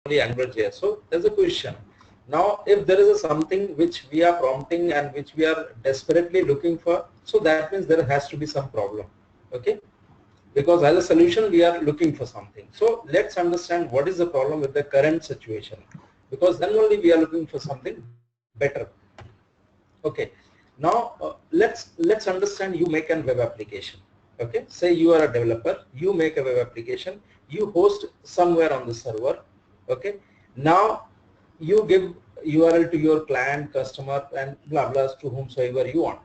Angularjs. So there's a question. Now, if there is something which we are prompting and which we are desperately looking for, so that means there has to be some problem. Okay? Because as a solution, we are looking for something. So let's understand what is the problem with the current situation. Because then only we are looking for something better. Okay. Now let's understand. You make a web application. Okay. Say you are a developer. You make a web application. You host somewhere on the server. Okay. Now you give URL to your client, customer, and blah blah to whomsoever you want.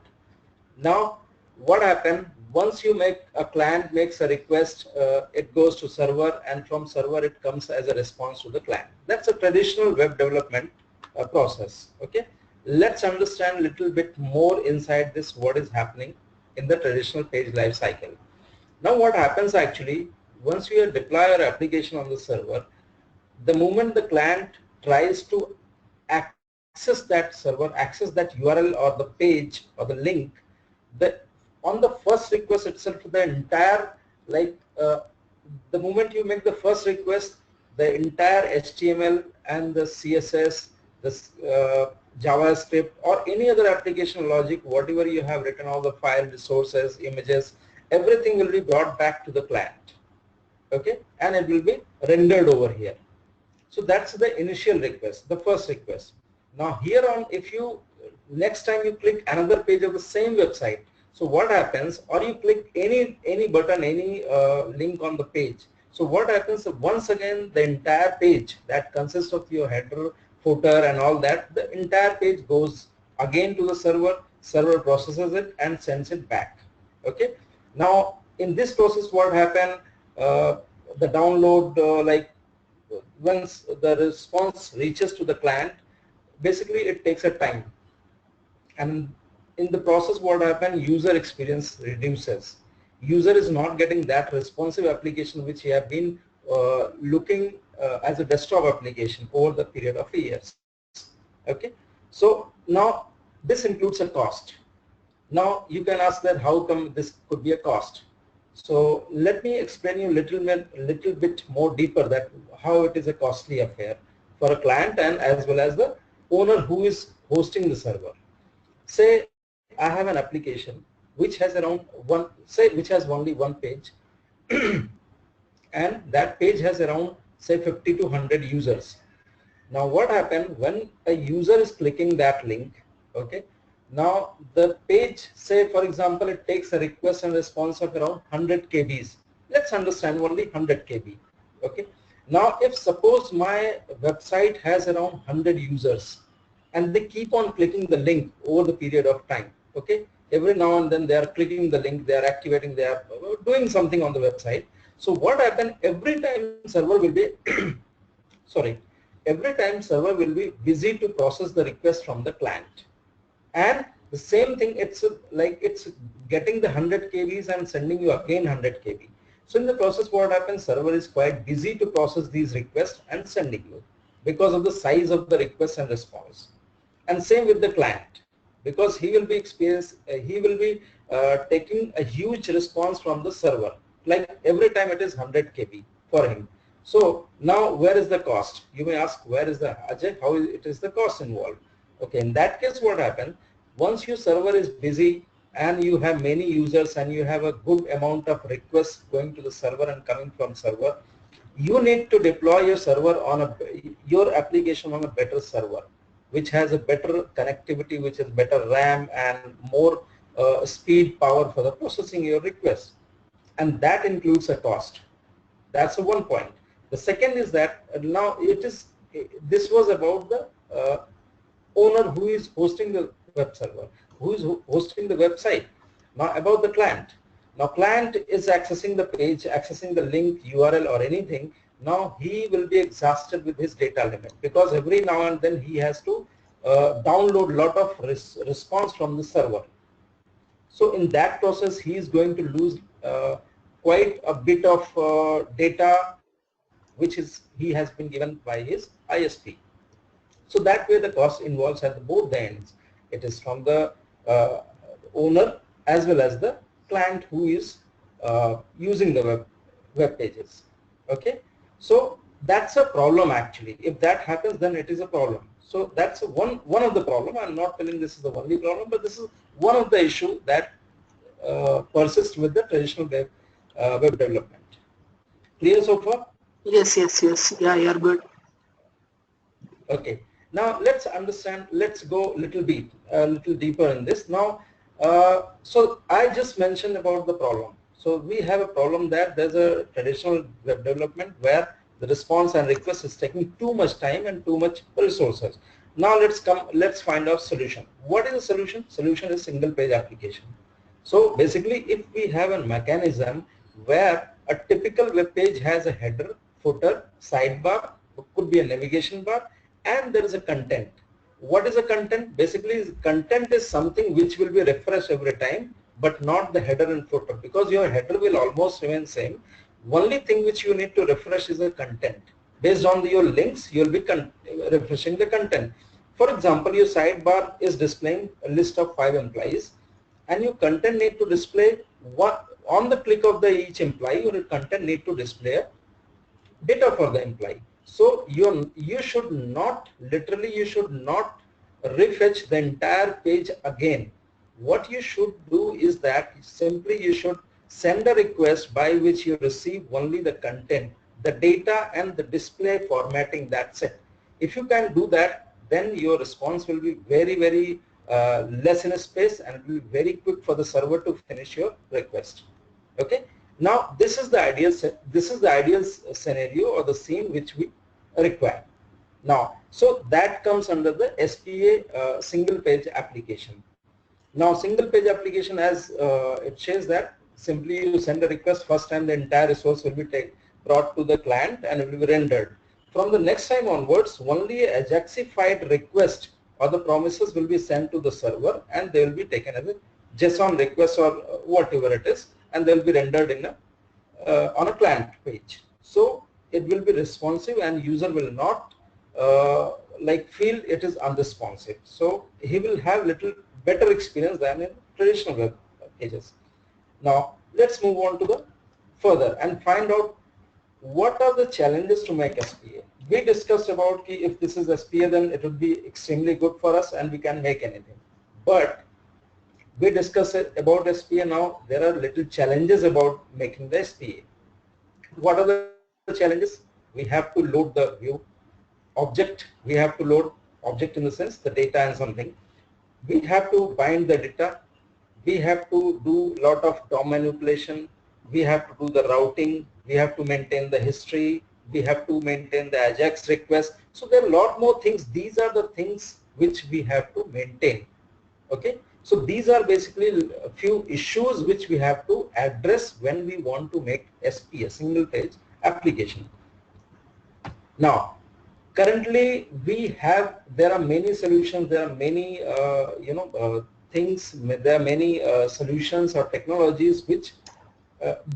Now what happens once you make a client makes a request, it goes to server, and from server it comes as a response to the client. That's a traditional web development process. Okay, let's understand a little bit more inside this what is happening in the traditional page life cycle. Now what happens actually once we deploy our application on the server, the moment the client tries to access that server, access that URL or the page or the link, the on the first request itself, the entire the moment you make the first request, the entire HTML and the CSS, this JavaScript or any other application logic, whatever you have written, all the file resources, images, everything will be brought back to the client. Okay, and it will be rendered over here. So that's the initial request, the first request. Now here on, if you next time you click another page of the same website, so what happens, or you click any button, any link on the page, so what happens, once again the entire page that consists of your header, footer and all that, the entire page goes again to the server processes it and sends it back. Okay, now in this process what happened, the download once the response reaches to the client, basically it takes a time, and in the process what happens, user experience reduces. User is not getting that responsive application which he have been looking as a desktop application over the period of years. Okay, so now this includes a cost. Now you can ask that how come this could be a cost. So let me explain you little bit more deeper that how it is a costly affair for a client and as well as the owner who is hosting the server. Say I have an application which has around which has only one page and that page has around say 50 to 100 users. Now what happens when a user is clicking that link, okay, now the page, say for example it takes a request and response of around 100 kbs. Let's understand only 100 kb. Okay, now if suppose my website has around 100 users and they keep on clicking the link over the period of time, okay, every now and then they are clicking the link, they are activating, they are doing something on the website. So what happens, every time server will be sorry, every time server will be busy to process the request from the client. And the same thing, it's like it's getting the 100 kbs and sending you again 100 kb. So in the process what happens, server is quite busy to process these requests and sending you because of the size of the request and response. And same with the client, because he will be taking a huge response from the server, like every time it is 100 kb for him. So now where is the cost? You may ask, where is the Ajay, how it is the cost involved? Okay, in that case what happens, once your server is busy and you have many users and you have a good amount of requests going to the server and coming from server, you need to deploy your server on your application on a better server, which has a better connectivity, which has better RAM and more speed power for the processing your requests, and that includes a cost. That's one point. The second is that now this was about the owner who is hosting the web server, who is hosting the website. Now about the client. Now client is accessing the page, accessing the link, URL or anything. Now he will be exhausted with his data limit, because every now and then he has to download lot of response from the server. So in that process he is going to lose quite a bit of data which he has been given by his ISP. So that way the cost involves at both the ends. It is from the owner as well as the client who is using the web pages. Okay, so that's a problem actually. If that happens, then it is a problem. So that's one of the problem. I'm not telling this is the only problem, but this is one of the issue that persists with the traditional web development. Clear so far? Yes, yes, yes. Yeah, you're good. Okay. Now let's understand. Let's go a little deeper in this. Now, so I just mentioned about the problem. So we have a problem that there's a traditional web development where the response and request is taking too much time and too much resources. Now let's find out solution. What is the solution? Solution is single page application. So basically, if we have a mechanism where a typical web page has a header, footer, sidebar, could be a navigation bar, and there is a content. What is a content? Basically, content is something which will be refreshed every time, but not the header and footer, because your header will almost remain same. Only thing which you need to refresh is the content. Based on your links, you will be refreshing the content. For example, your sidebar is displaying a list of 5 employees, and your content need to display what on the click of the each employee, your content need to display a data for the employee. So you should not refetch the entire page again. What you should do is that simply you should send a request by which you receive only the content, the data and the display formatting, that's it. If you can do that, then your response will be very less in a space and it will be very quick for the server to finish your request. Okay. Now this is the ideal scenario or the scene which we require. Now, so that comes under the SPA single page application. Now single page application, as it says that simply you send a request, first time the entire resource will be brought to the client and it will be rendered. From the next time onwards, only a Ajaxified request or the promises will be sent to the server and they will be taken as a JSON request or whatever it is, and they will be rendered in on a client page. So it will be responsive and user will not like feel it is unresponsive. So he will have little better experience than in traditional web pages. Now let's move on to the further and find out what are the challenges to make SPA. We discussed about if this is SPA, then it would be extremely good for us and we can make anything. But we discussed about SPA. Now there are little challenges about making the SPA. What are the challenges? We have to load the view object. We have to load object in the sense the data and something. We have to bind the data. We have to do lot of DOM manipulation. We have to do the routing. We have to maintain the history. We have to maintain the Ajax request. So there are a lot more things. These are the things which we have to maintain. Okay. So these are basically a few issues which we have to address when we want to make SPA, single page application. Now, currently there are many solutions, there are many things, there are many solutions or technologies which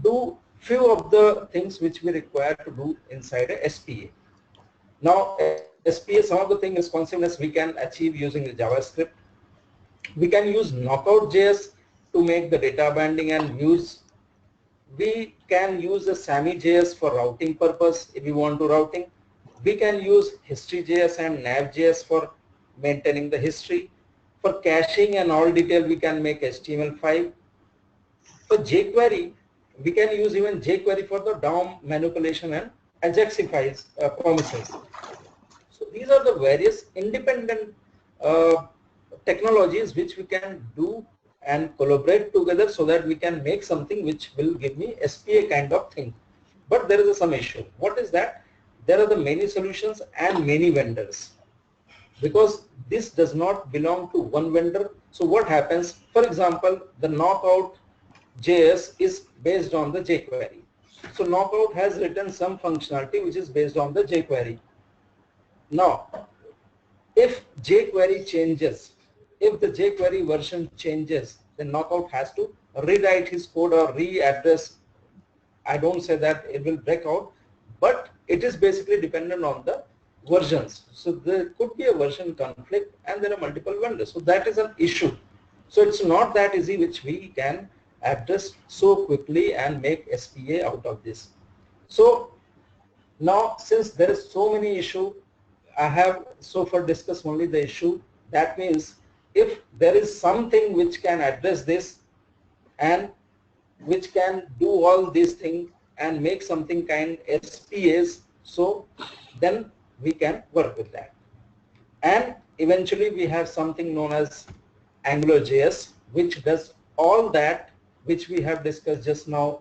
do few of the things which we require to do inside a SPA. Now SPA, some of the thing responsiveness we can achieve using the JavaScript. We can use Knockout.js to make the data binding and views. We can use the SAMI.js for routing purpose if we want to routing. We can use History.js and Nav.js for maintaining the history. For caching and all detail, we can make HTML5. For jQuery, we can use even jQuery for the DOM manipulation and Ajaxifies promises. So these are the various independent technologies which we can do and collaborate together so that we can make something which will give me SPA kind of thing. But there is some issue. What is that? There are the many solutions and many vendors, because this does not belong to one vendor. So what happens? For example, the Knockout.js is based on the jQuery. So Knockout has written some functionality which is based on the jQuery. Now, if jQuery changes, if the jQuery version changes, then Knockout has to rewrite his code or readdress. I don't say that it will break out, but it is basically dependent on the versions. So there could be a version conflict and there are multiple vendors. So that is an issue. So it's not that easy which we can address so quickly and make SPA out of this. So Now, since there is so many issue, I have so far discussed only the issue. That means if there is something which can address this and which can do all these things and make something kind SPAs, so then we can work with that. And eventually we have something known as Angularjs, which does all that which we have discussed just now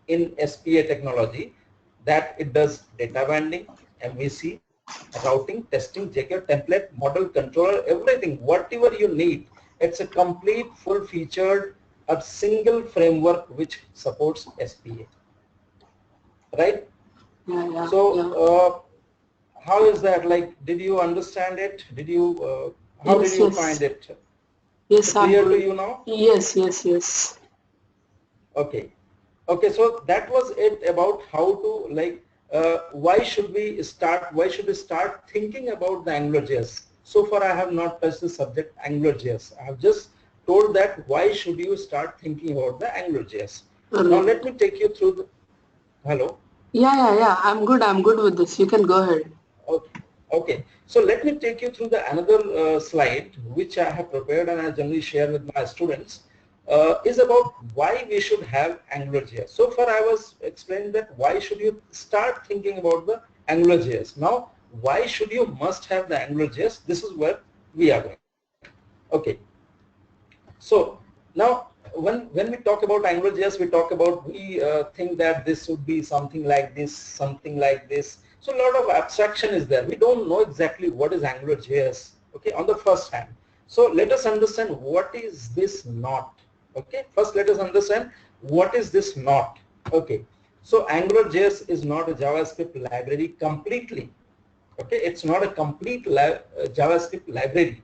in SPA technology, that it does data binding, MVC, routing, testing, JK, template, model, controller, everything, whatever you need. It's a complete, full-featured, a single framework which supports SPA, right? Yeah, yeah, So, yeah. how is that? Like, did you understand it? Did you? How did Yes, you find yes. it? Yes, I'm Clear to good. you now? Yes, yes, yes. Okay. Okay. So that was it about how to like. Why should we start? Why should we start thinking about the AngularJS? So far, I have not touched the subject AngularJS. I have just told that why should you start thinking about the AngularJS. Now Right. let me take you through the. Hello. Yeah, yeah, yeah. I'm good. I'm good with this. You can go ahead. Okay. Okay. So let me take you through the another slide which I have prepared and I generally share with my students, is about why we should have AngularJS. So far I was explaining that why should you start thinking about the AngularJS. Now why should you must have the AngularJS? This is where we are going. Okay. So now when we talk about AngularJS, we talk about, we think that this would be something like this, something like this. So a lot of abstraction is there. We don't know exactly what is AngularJS, okay, on the first hand. So let us understand what is this not. Okay, first let us understand what is this not. Okay, so AngularJS is not a JavaScript library completely. Okay, it's not a complete JavaScript library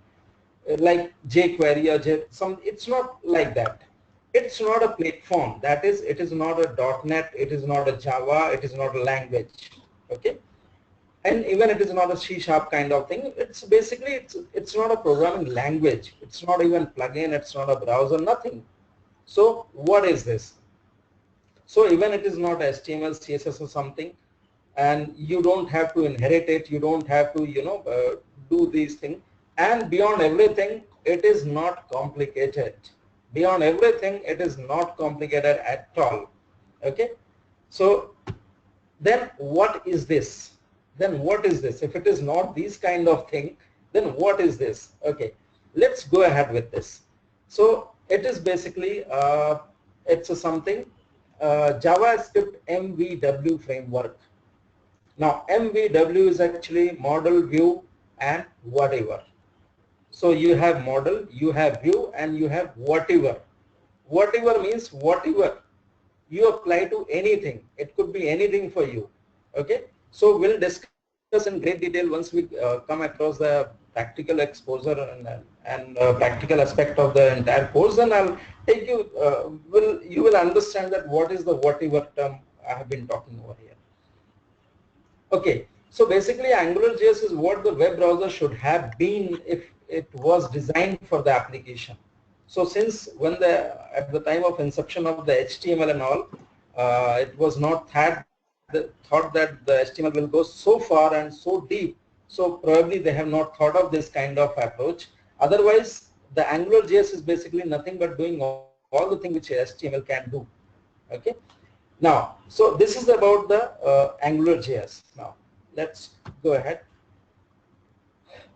like jQuery or some. It's not like that. It's not a platform. That is, it is not a .NET, it is not a Java, it is not a language. Okay, and even it is not a C# kind of thing. It's basically, it's not a programming language. It's not even plugin. It's not a browser. Nothing. So what is this? So even it is not HTML, CSS or something, and you don't have to inherit it. You don't have to, do these things. And beyond everything, it is not complicated. Beyond everything, it is not complicated at all. Okay. So then what is this? Then what is this? If it is not these kind of thing, then what is this? Okay, let's go ahead with this. So it is basically, it's a something, JavaScript MVW framework. Now MVW is actually model, view, and whatever. So you have model, you have view, and you have whatever. Whatever means whatever you apply to anything. It could be anything for you. Okay. So we'll discuss in great detail once we come across the practical exposure and practical aspect of the entire course. Then I'll take you. You will understand that what is the whatever term I have been talking over here. Okay, so basically AngularJS is what the web browser should have been if it was designed for the application. So since when at the time of inception of the HTML and all, it was not thought that the HTML will go so far and so deep. So probably they have not thought of this kind of approach. Otherwise, the AngularJS is basically nothing but doing all the things which HTML can do. Okay. Now, so this is about the AngularJS. Now, let's go ahead.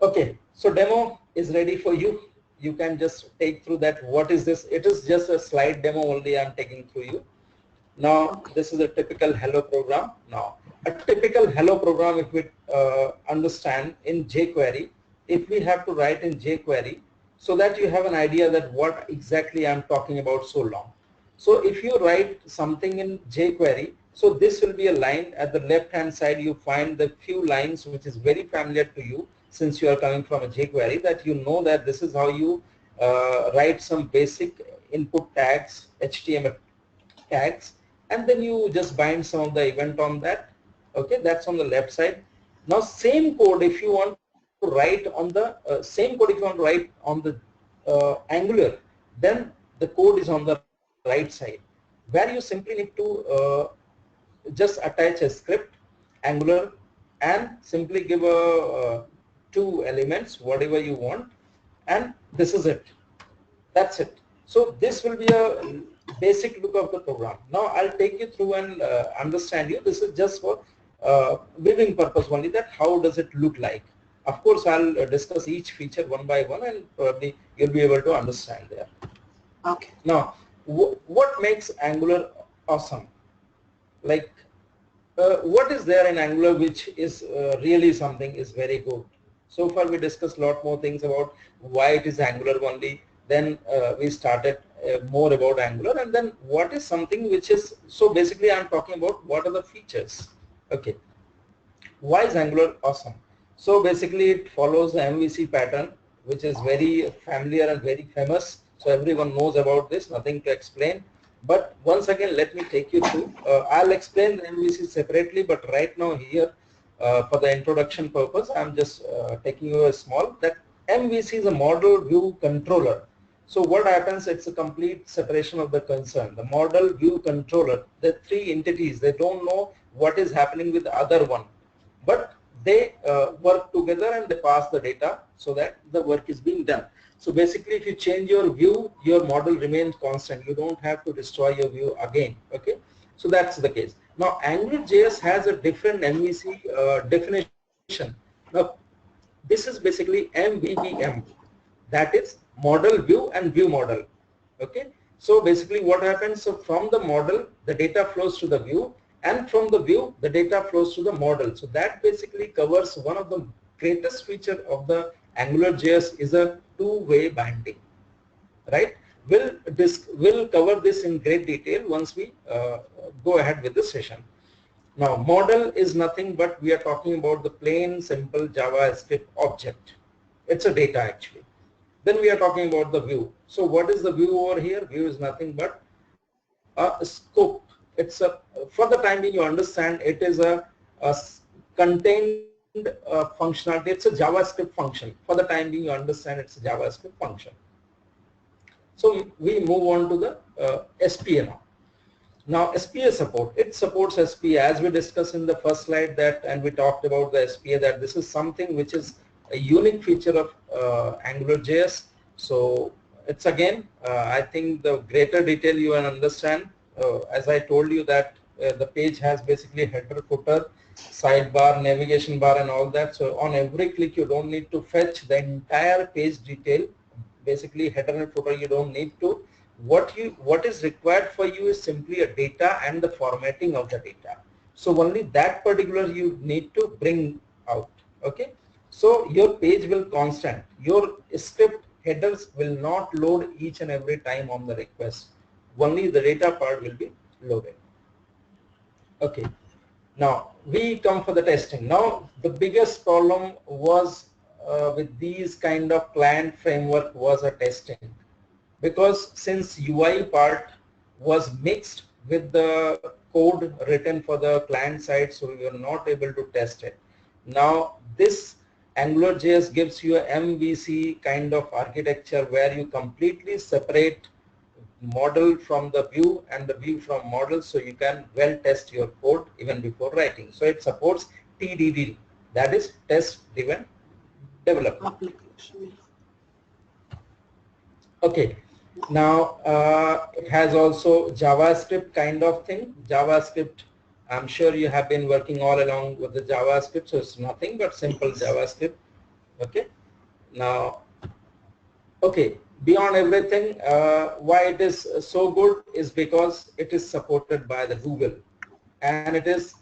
Okay, so demo is ready for you. You can just take through that. What is this? It is just a slide demo only I'm taking through you. Now, Okay. this is a typical hello program. Now, a typical hello program, if we understand in jQuery, if we have to write in jQuery, so that you have an idea that what exactly I'm talking about so long. So if you write something in jQuery, so this will be a line. At the left hand side, you find the few lines which is very familiar to you since you are coming from a jQuery, that you know that this is how you write some basic input tags, HTML tags, and then you just bind some of the event on that. Okay, that's on the left side. Now same code if you want to write on the Angular, then the code is on the right side, where you simply need to just attach a script, Angular and simply give a two elements, whatever you want, and this is it. That's it. So this will be a basic look of the program. Now I'll take you through and understand you. This is just for viewing purpose only, that how does it look like. Of course, I'll discuss each feature one by one, and probably you'll be able to understand there. Okay. Now, what makes Angular awesome? Like, what is there in Angular which is really something is very good? So far we discussed a lot more things about why it is Angular only. Then we started more about Angular, and then what is something which is, so basically I'm talking about what are the features. Okay, why is Angular awesome? So basically it follows the MVC pattern, which is very familiar and very famous. So everyone knows about this, nothing to explain. But once again, let me take you through. I'll explain the MVC separately, but right now here, for the introduction purpose, I'm just taking you a small, that MVC is a model view controller. So what happens, it's a complete separation of the concern. The model view controller, the three entities, they don't know what is happening with the other one, but they work together and they pass the data so that the work is being done. So basically if you change your view, your model remains constant. You don't have to destroy your view again. Okay, so that's the case. Now AngularJS has a different MVC definition. Now this is basically MVVM, that is model view and view model. Okay, so basically what happens, so from the model the data flows to the view, and from the view the data flows to the model. So that basically covers one of the greatest feature of the AngularJS is a two-way binding, right? We'll cover this in great detail once we go ahead with the session. Now model is nothing but we are talking about the plain simple JavaScript object. It's a data actually. Then we are talking about the view. So what is the view over here? View is nothing but a scope. It's a, for the time being you understand, it is a contained functionality. It's a JavaScript function. For the time being you understand it's a JavaScript function. So we move on to the SPA now. Now SPA support, it supports SPA as we discussed in the first slide, that, and we talked about the SPA, that this is something which is a unique feature of AngularJS. So it's again, I think the greater detail you will understand. As I told you that the page has basically header, footer, sidebar, navigation bar and all that. So on every click you don't need to fetch the entire page detail. Basically header and footer you don't need to. What is required for you is simply a data and the formatting of the data. So only that particular you need to bring out. Okay, so your page will constant. Your script headers will not load each and every time on the request. Only the data part will be loaded. Okay, now we come for the testing. Now the biggest problem was with these kind of client framework was a testing, because since UI part was mixed with the code written for the client side, so we were not able to test it. Now this AngularJS gives you a MVC kind of architecture where you completely separate model from the view and the view from model, so you can well test your code even before writing. So it supports TDD, that is test driven development. Okay, now it has also JavaScript kind of thing. JavaScript, I'm sure you have been working all along with the JavaScript, so it's nothing but simple JavaScript. Okay, now, okay, beyond everything, why it is so good is because it is supported by the Google, and it is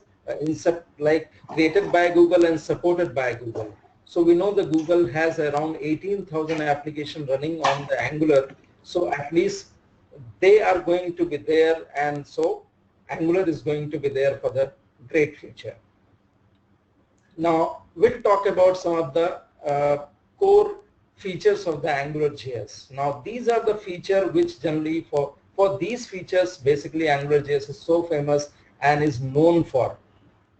like created by Google and supported by Google. So we know the Google has around 18,000 applications running on the Angular. So at least they are going to be there, and so Angular is going to be there for the great future. Now we'll talk about some of the core features of the AngularJS. Now these are the features which generally for these features basically AngularJS is so famous and is known for.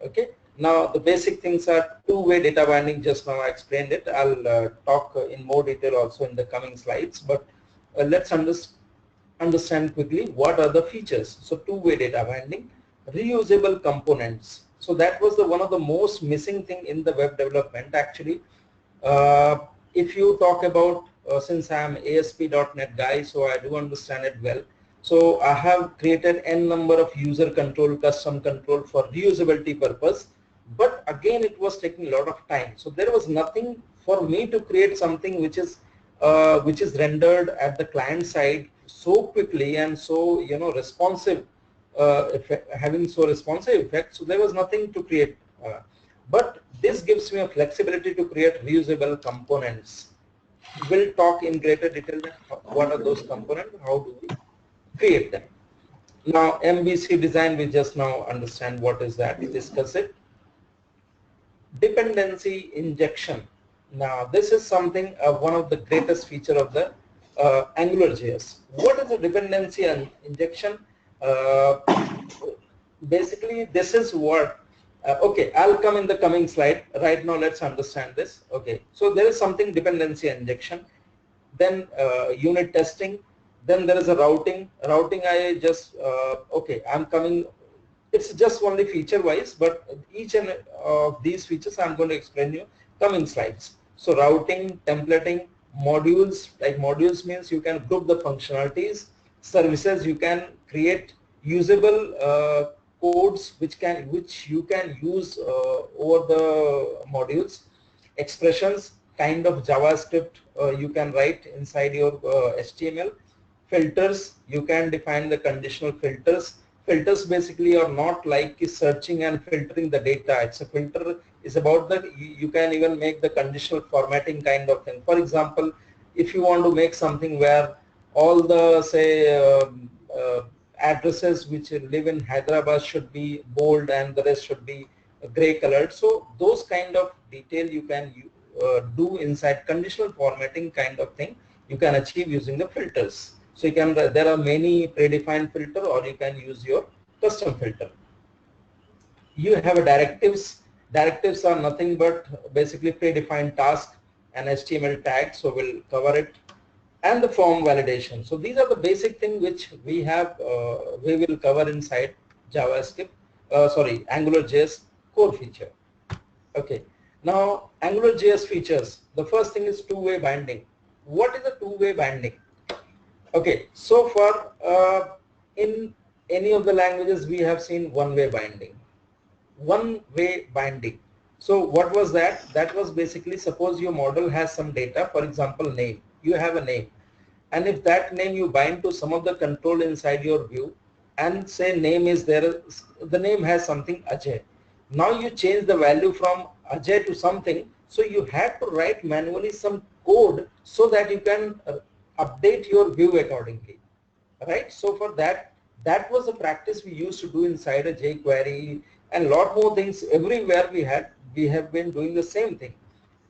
Okay, now the basic things are two-way data binding. Just now I explained it. I'll talk in more detail also in the coming slides, but let's understand quickly what are the features. So two-way data binding, reusable components. So that was the one of the most missing thing in the web development actually. Uh, if you talk about, since I am ASP.NET guy, so I do understand it well. So I have created n number of user control, custom control for reusability purpose, but again it was taking a lot of time. So there was nothing for me to create something which is rendered at the client side so quickly and so responsive, having so responsive effect. So there was nothing to create. But this gives me a flexibility to create reusable components. We'll talk in greater detail what are those components, how do we create them. Now MVC design, we just now understand what is that, discuss it. Dependency injection. Now this is something, one of the greatest feature of the Angularjs. What is a dependency injection? Basically this is what, okay, I'll come in the coming slide. Right now let's understand this. Okay, so there is something dependency injection, then unit testing, then there is a routing. I just, okay, I'm coming, it's just only feature wise, but each and of these features I'm going to explain you coming slides. So routing, templating, modules, like modules means you can group the functionalities. Services, you can create usable codes which you can use over the modules. Expressions, kind of JavaScript you can write inside your HTML. Filters, you can define the conditional filters. Filters basically are not like searching and filtering the data. It's a filter is about the, you can even make the conditional formatting kind of thing. For example, if you want to make something where all the say addresses which live in Hyderabad should be bold and the rest should be gray colored. So those kind of detail you can do inside conditional formatting kind of thing you can achieve using the filters. So you can, there are many predefined filter or you can use your custom filter. You have a directives. Directives are nothing but basically predefined task and HTML tag. So we'll cover it. And the form validation. So these are the basic things which we have, we will cover inside JavaScript, AngularJS core feature. Okay. Now AngularJS features. The first thing is two-way binding. What is a two-way binding? Okay, so far in any of the languages we have seen one-way binding. One-way binding. So what was that? That was basically, suppose your model has some data, for example name. You have a name, and if that name you bind to some of the control inside your view, and say name is there, the name has something Ajay. Now you change the value from Ajay to something, so you have to write manually some code so that you can update your view accordingly, right? So for that was a practice we used to do inside a jQuery and lot more things. Everywhere we have been doing the same thing.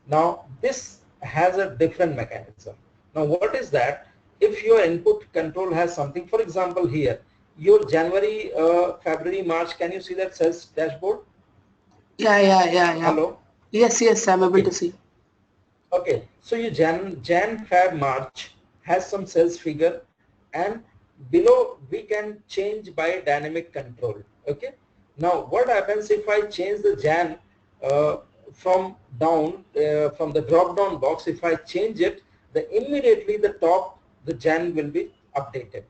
Now this has a different mechanism. Now what is that? If your input control has something, for example here, your January, February, March, can you see that sales dashboard? Yeah. Hello? Yes, I'm able Okay. to see. Okay, so your Jan, Feb, March has some sales figure, and below we can change by dynamic control. Okay. Now what happens if I change the Jan from down, from the drop down box, if I change it, then immediately the top, the Jan will be updated.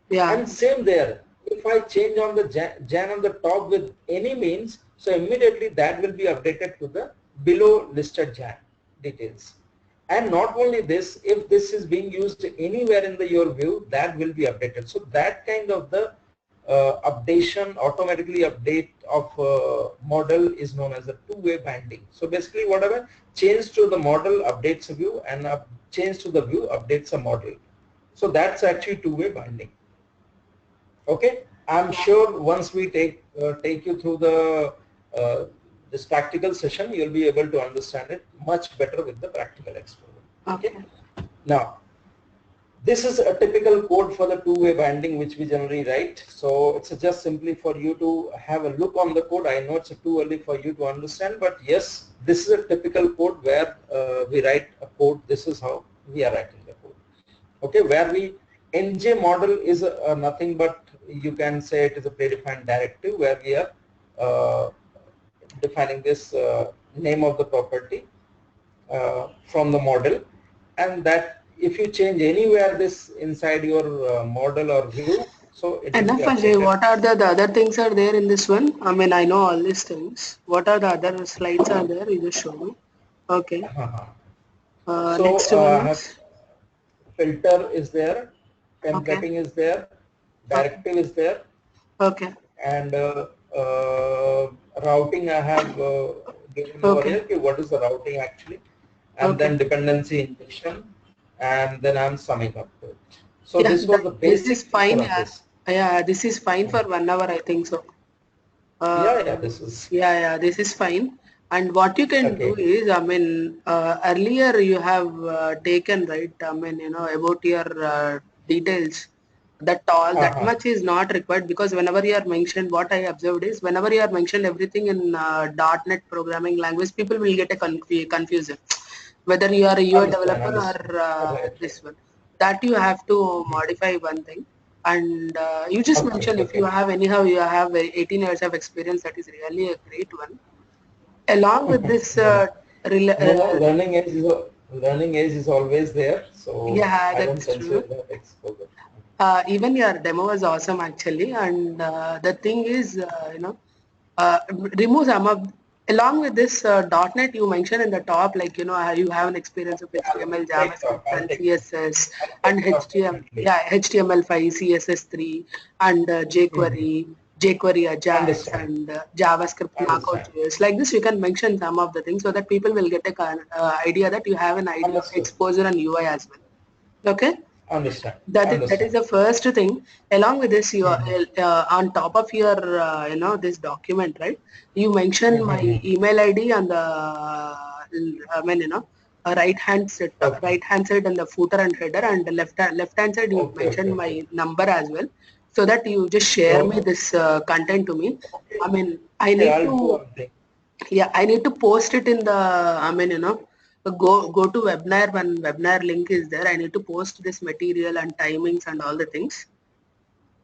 Yeah. And same there, if I change on the Jan on the top with any means, so immediately that will be updated to the below listed Jan details. And not only this, if this is being used anywhere in your view, that will be updated. So that kind of the updation, automatically update of model is known as a two-way binding. So basically whatever change to the model updates a view, and change to the view updates a model. So that's actually two-way binding. Okay, I'm sure once we take you through the this practical session, you'll be able to understand it much better with the practical experiment. Okay. Now, this is a typical code for the two-way binding which we generally write. So it's just simply for you to have a look on the code. I know it's too early for you to understand, but yes, this is a typical code where we write a code. This is how we are writing the code. Okay, where we NJ model is nothing but, you can say it is a predefined directive where we are uh, defining this name of the property from the model, and that if you change anywhere this inside your model or view, so it will be Enough, Ajay. updated. What are the other things are there in this one? I mean, I know all these things. What are the other slides are there? You just show me. Okay. So Next one I have is filter is there, okay. templating is there, Okay. directive is there, Okay. and routing I have given over Okay. here. Okay, what is the routing actually, and Okay. then dependency injection, and then I'm summing up to it. So Yeah, this was the this is basic fine. picture of Yeah. this. Yeah, this is fine for Mhm. 1 hour, I think so. Yeah, this is Yeah, this is fine. And what you can do okay. is, I mean, earlier you have taken, right? I mean, about your details. That Uh-huh. much is not required, because whenever you are mentioned, what I observed is whenever you are mentioned everything in .NET programming language, people will get a confusion whether you are a UI developer Understand. or Right, this one. That you have to modify one thing. And you just okay, mentioned if you okay. have anyhow you have 18 years of experience, that is really a great one. Along with this, No, no. No, learning age is always there, so yeah, I don't that's consider true. that exposure. Even your demo was awesome actually, and the thing is, remove some of along with this .NET you mentioned in the top, like you have an experience of Yeah, HTML, take it off. JavaScript, I'll and take it off. CSS, I'll take and it off HTML, definitely. yeah, HTML5, CSS3, and Mm-hmm. jQuery Ajax, Understand. and JavaScript Understand. Knockout.js. Like this, you can mention some of the things so that people will get a idea that you have an idea of Understood. exposure and UI as well. Okay. Understand. That is Understand. the first thing. Along with this, you are Mm-hmm. on top of your this document, right? You mention my Mm-hmm. email ID on the I mean Okay. right hand side and the footer and header, and the left hand side you Okay. Okay. mention Okay. my number as well, so that you just share me So this content to me. okay. I mean, I Okay. need I'll do to, one thing. yeah, I need to post it in the, I mean, go to webinar. When webinar link is there, I need to post this material and timings and all the things.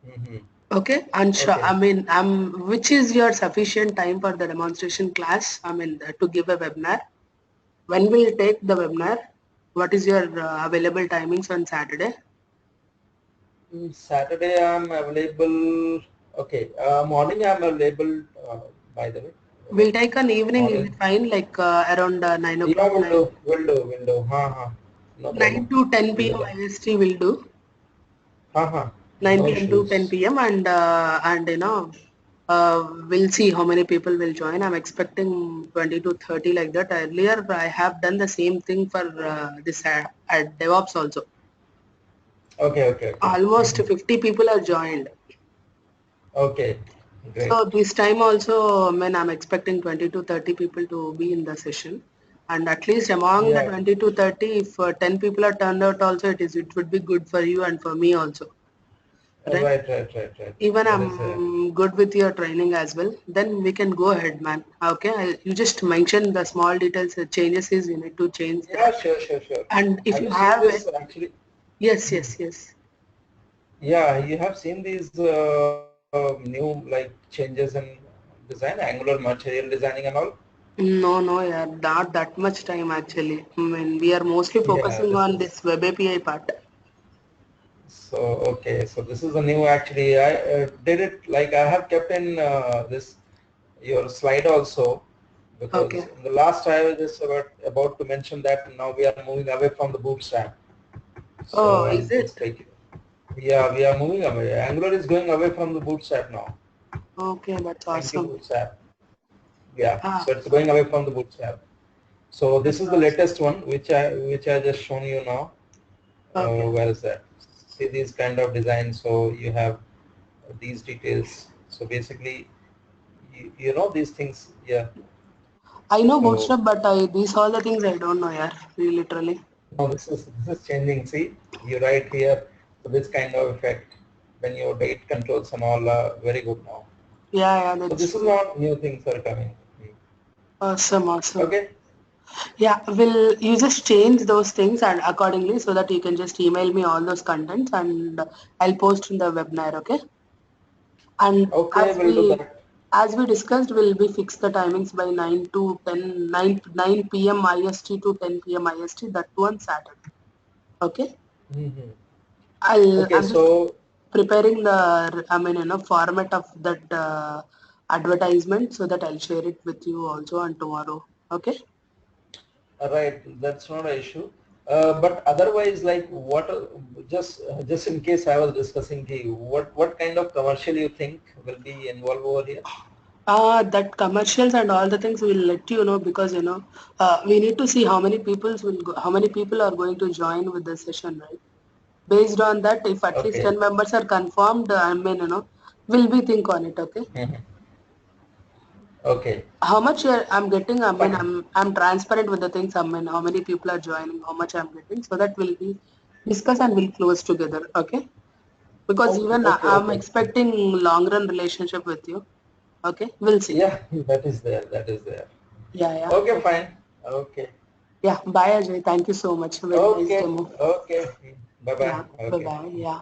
Mm-hmm. Okay, and Okay. I mean, which is your sufficient time for the demonstration class? I mean, to give a webinar. When will you take the webinar? What is your available timings on Saturday? Saturday I'm available. Okay. Morning I'm available. By the way, We'll take an evening. Is it morning. fine? Like around 9 Yeah, o'clock, will do. Will do. Will do. No 9 problem. to 10 We'll do p.m. that. IST will do. 9 No p.m. to issues. 10 p.m. and we'll see how many people will join. I'm expecting 20 to 30 like that. Earlier, I have done the same thing for this at DevOps also. Okay. Okay. Okay. Almost Mm-hmm. 50 people are joined. Okay. Great. So this time also, I mean, I'm expecting 20 to 30 people to be in the session. And at least among the Yeah. 20 to 30, if 10 people are turned out also, it would be good for you and for me also. Right? Right. Right. Right. Right. Even That is a I'm good with your training as well. Then we can go ahead, man. Okay, you just mention the small details, the changes is you need to change yeah. that. Sure. Sure. Sure. And if Have you you seen have it, this actually? yes, Mhm. yes, yes. Yeah. You have seen these new like changes in design, Angular material designing and all. No, no, yeah, not that much time actually. I mean, we are mostly Yeah. focusing This on is this web API part. so okay. So this is a new actually. I did it like I have kept in this your slide also, because Okay. in the last I was just about to mention that now we are moving away from the bootstrap. So Oh, is I'm it? just taking, yeah, we are moving away. Angular is going away from the bootstrap now. Okay, that's awesome. Anti-bootstrap. Yeah, Ah, so it's going away from the bootstrap. So this that's is the awesome. latest one, which I just shown you now. Okay. Where is that? See these kind of designs. So you have these details. So basically, you know these things. Yeah. I know So Bootstrap, but these all the things I don't know, yeah, literally. no, this is changing. See, you write here. So this kind of effect when your date controls and all are very good now. Yeah, yeah, So that's this is true. not new things are coming. Awesome, awesome. Okay. Yeah, will you just change those things and accordingly so that you can just email me all those contents and I'll post in the webinar, okay? And Okay, as we'll do we, that. As we discussed, we'll be fixed the timings by 9 to 10, 9 p.m. IST to 10 p.m. IST, that too on Saturday. Okay? Mm-hmm. Okay, I'm just so preparing the, format of that advertisement so that I'll share it with you also on tomorrow. Okay? right, that's not an issue. But otherwise, like what? Just in case I was discussing to you, what kind of commercial you think will be involved over here? That commercials and all the things will let you know, because we need to see how many how many people are going to join with the session, right? Based on that, if at least Okay. 10 members are confirmed, will we think on it, okay? Mhm. Okay. How much I'm getting, Fine. I'm transparent with the things, how many people are joining, how much I'm getting, so that will be discuss and we'll close together, okay? Because Okay. even Okay. I'm Okay. expecting long run relationship with you, okay? We'll see. Yeah, that is there. That is there. Yeah, yeah, Okay. okay. Fine. Okay. Yeah, bye Ajay. Thank you so much. Very nice Okay. demo. Okay. Bye bye. Yeah, bye Okay. bye. Yeah.